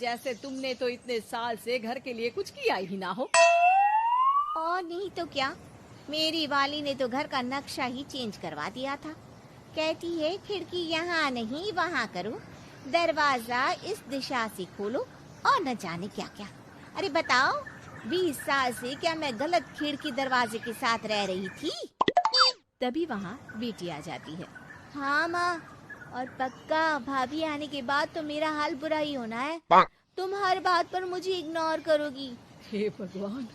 जैसे तुमने तो इतने साल से घर के लिए कुछ किया ही ना हो। और नहीं तो क्या, मेरी वाली ने तो घर का नक्शा ही चेंज करवा दिया था। कहती है खिड़की यहाँ नहीं वहाँ करो, दरवाजा इस दिशा से खोलो और न जाने क्या क्या। अरे बताओ, 20 साल से क्या मैं गलत खिड़की दरवाजे के साथ रह रही थी? तभी वहाँ बेटी आ जाती है। हाँ माँ, और पक्का भाभी आने के बाद तो मेरा हाल बुरा ही होना है। तुम हर बात पर मुझे इग्नोर करोगी। हे भगवान,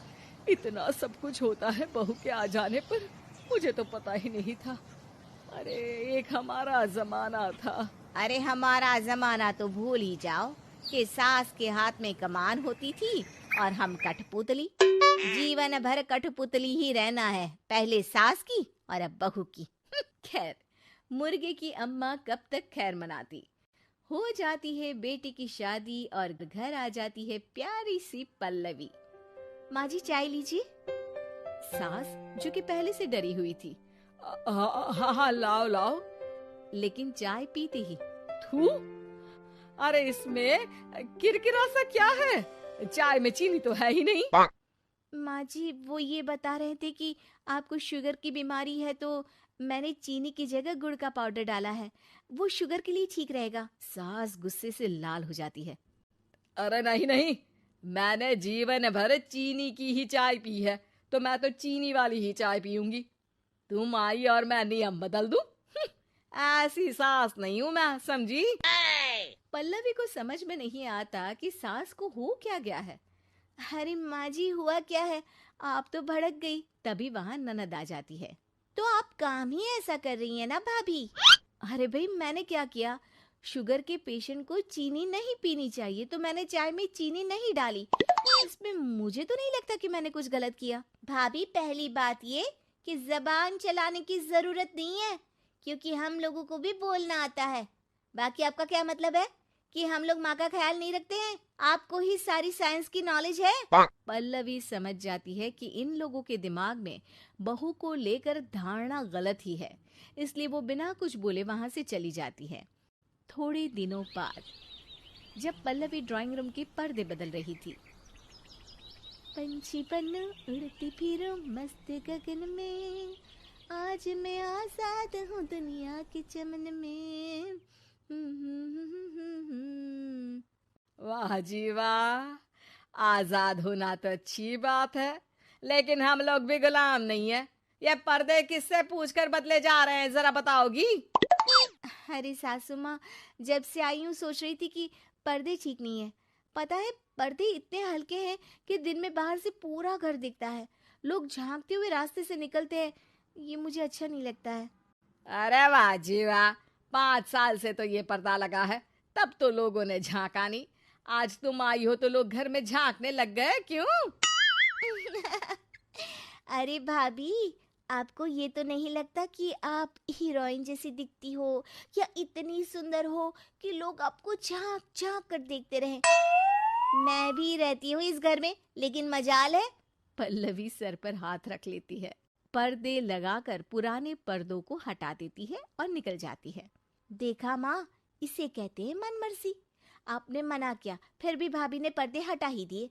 इतना सब कुछ होता है बहू के आ जाने पर, मुझे तो पता ही नहीं था। अरे एक हमारा जमाना था। अरे हमारा जमाना तो भूल ही जाओ कि सास के हाथ में कमान होती थी और हम कठपुतली। जीवन भर कठपुतली ही रहना है, पहले सास की और अब बहू की। खैर, मुर्गे की अम्मा कब तक खैर मनाती। हो जाती है बेटी की शादी और घर आ जाती है प्यारी सी पल्लवी। माँ जी चाय लीजिए। सास जो कि पहले से डरी हुई थी, हाँ हाँ लाओ लाओ, लेकिन चाय पीती ही थू, अरे इसमें किरकिरा सा क्या है, चाय में चीनी तो है ही नहीं। माँ जी वो ये बता रहे थे कि आपको शुगर की बीमारी है तो मैंने चीनी की जगह गुड़ का पाउडर डाला है, वो शुगर के लिए ठीक रहेगा। सास गुस्से से लाल हो जाती है। अरे नहीं नहीं, मैंने जीवन भर चीनी की ही चाय पी है, तो मैं तो चीनी वाली ही चाय पीऊंगी। तुम आई और मैं नियम बदल दूं? ऐसी सास नहीं हूं मैं, समझी? पल्लवी को समझ में नहीं आता कि सास को हो क्या गया है। अरे माँ जी हुआ क्या है, आप तो भड़क गई। तभी वहाँ ननद आ जाती है। तो आप काम ही ऐसा कर रही हैं ना भाभी? अरे भाई मैंने क्या किया, शुगर के पेशेंट को चीनी नहीं पीनी चाहिए तो मैंने चाय में चीनी नहीं डाली। इसमें मुझे तो नहीं लगता कि मैंने कुछ गलत किया। भाभी पहली बात ये कि जबान चलाने की जरूरत नहीं है, क्योंकि हम लोगों को भी बोलना आता है। बाकी आपका क्या मतलब है कि हम लोग माँ का ख्याल नहीं रखते हैं? आपको ही सारी साइंस की नॉलेज है। पल्लवी समझ जाती है कि इन लोगों के दिमाग में बहू को लेकर धारणा गलत ही है, इसलिए वो बिना कुछ बोले वहां से चली जाती है। थोड़े दिनों बाद जब पल्लवी ड्राइंग रूम के पर्दे बदल रही थी, पंछी पन्नू उड़ती फिरूं मस्त गगन में, आज मैं आजाद हूँ दुनिया के चमन में। वाह जी वाह, आजाद होना तो अच्छी बात है, लेकिन हम लोग भी गुलाम नहीं है। ये पर्दे किससे पूछकर बदले जा रहे हैं, जरा बताओगी? अरे सासू माँ, जब से आई हूँ सोच रही थी कि पर्दे ठीक नहीं है। पता है पर्दे इतने हल्के हैं कि दिन में बाहर से पूरा घर दिखता है, लोग झांकते हुए रास्ते से निकलते हैं, ये मुझे अच्छा नहीं लगता है। अरे वाह जी वाह, 5 साल से तो ये पर्दा लगा है, तब तो लोगों ने झांका नहीं। आज तुम आई हो तो लोग घर में झांकने लग गए, क्यों? अरे भाभी, आपको ये तो नहीं लगता कि आप हीरोइन जैसी दिखती हो या इतनी सुंदर हो कि लोग आपको झांक झांक कर देखते रहें? मैं भी रहती हूँ इस घर में, लेकिन मजाल है। पल्लवी सर पर हाथ रख लेती है, पर्दे लगाकर पुराने पर्दों को हटा देती है और निकल जाती है। देखा माँ, इसे कहते हैं मनमर्जी। आपने मना किया, फिर भी भाभी ने पर्दे हटा ही दिए।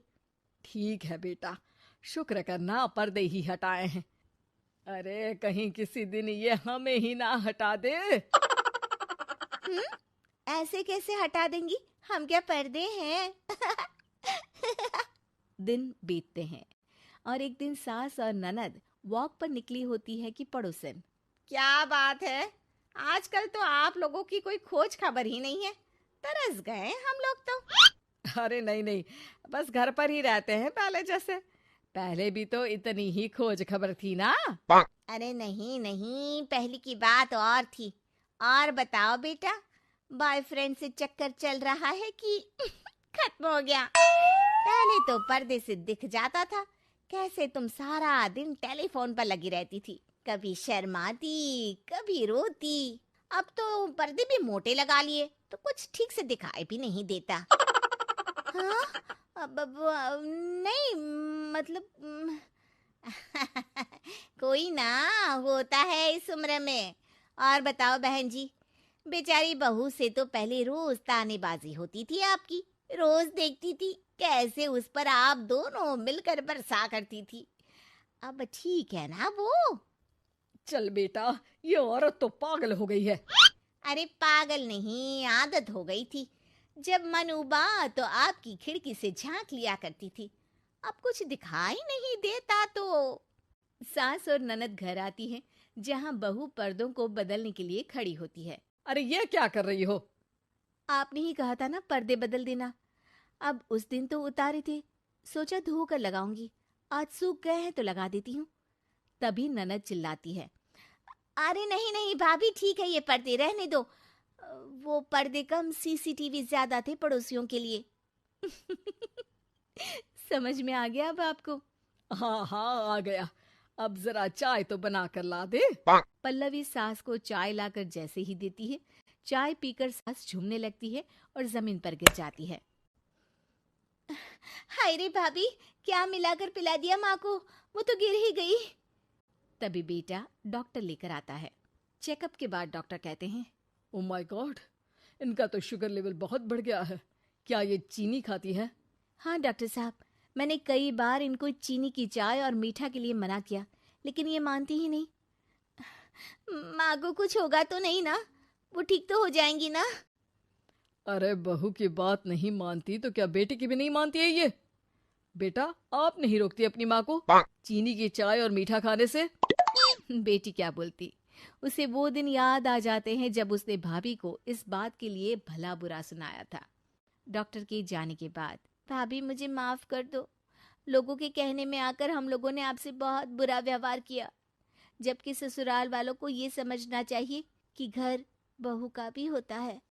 ठीक है बेटा, शुक्र करना पर्दे ही हटाए हैं। अरे कहीं किसी दिन ये हमें ही ना हटा दे। ऐसे कैसे हटा देंगी, हम क्या पर्दे हैं? दिन बीतते हैं और एक दिन सास और ननद वॉक पर निकली होती है कि पड़ोसन, क्या बात है, आजकल तो आप लोगों की कोई खोज खबर ही नहीं है। तरस गए हम लोग तो। अरे नहीं नहीं, बस घर पर ही रहते हैं पहले जैसे। पहले भी तो इतनी ही खोज खबर थी ना। अरे नहीं नहीं, पहले की बात और थी। और बताओ बेटा, बॉयफ्रेंड से चक्कर चल रहा है कि खत्म हो गया? पहले तो पर्दे से दिख जाता था कैसे तुम सारा दिन टेलीफोन पर लगी रहती थी, कभी शर्माती कभी रोती। अब तो पर्दे भी मोटे लगा लिए तो कुछ ठीक से दिखाई भी नहीं देता। हाँ, अब नहीं मतलब कोई ना, होता है इस उम्र में। और बताओ बहन जी, बेचारी बहू से तो पहले रोज तानेबाजी होती थी आपकी, रोज देखती थी कैसे उस पर आप दोनों मिलकर बरसा करती थी। अब ठीक है ना वो? चल बेटा, ये औरत तो पागल हो गई है। अरे पागल नहीं, आदत हो गई थी। जब मन उबा तो आपकी खिड़की से झांक लिया करती थी। अब कुछ दिखाई नहीं देता तो। सास और ननद घर आती है, जहां बहू पर्दों को बदलने के लिए खड़ी होती है। अरे ये क्या कर रही हो? आपने ही कहा था ना पर्दे बदल देना। अब उस दिन तो उतारे थे, सोचा धो कर लगाऊंगी। आज सूख गए हैं तो लगा देती हूँ। तभी ननद चिल्लाती है, अरे नहीं नहीं भाभी, ठीक है ये पर्दे रहने दो। वो पर्दे कम, सीसीटीवी ज्यादा थे पड़ोसियों के लिए। समझ में आ गया अब आपको? हाँ हाँ, आ गया। अब जरा चाय तो बना कर ला दे। पल्लवी सास को चाय लाकर जैसे ही देती है, चाय पीकर सास झूमने लगती है और जमीन पर गिर जाती है। हाय रे भाभी, क्या मिलाकर पिला दिया माँ को, वो तो गिर ही गई। तभी बेटा डॉक्टर लेकर आता है। चेकअप के बाद डॉक्टर कहते हैं, ओ माय गॉड, इनका तो शुगर लेवल बहुत बढ़ गया है। क्या ये चीनी खाती है? हाँ डॉक्टर साहब, मैंने कई बार इनको चीनी की चाय और मीठा के लिए मना किया, लेकिन ये मानती ही नहीं। माँ को कुछ होगा तो नहीं ना? वो ठीक तो हो जाएंगी ना? अरे बहू की बात नहीं मानती तो क्या बेटी की भी नहीं मानती है ये? बेटा, आप नहीं रोकती अपनी माँ को चीनी की चाय और मीठा खाने से? बेटी क्या बोलती? उसे वो दिन याद आ जाते हैं जब उसने भाभी को इस बात के लिए भला बुरा सुनाया था। डॉक्टर के जाने के बाद, भाभी मुझे माफ कर दो, लोगों के कहने में आकर हम लोगों ने आपसे बहुत बुरा व्यवहार किया, जबकि ससुराल वालों को ये समझना चाहिए कि घर बहू का भी होता है।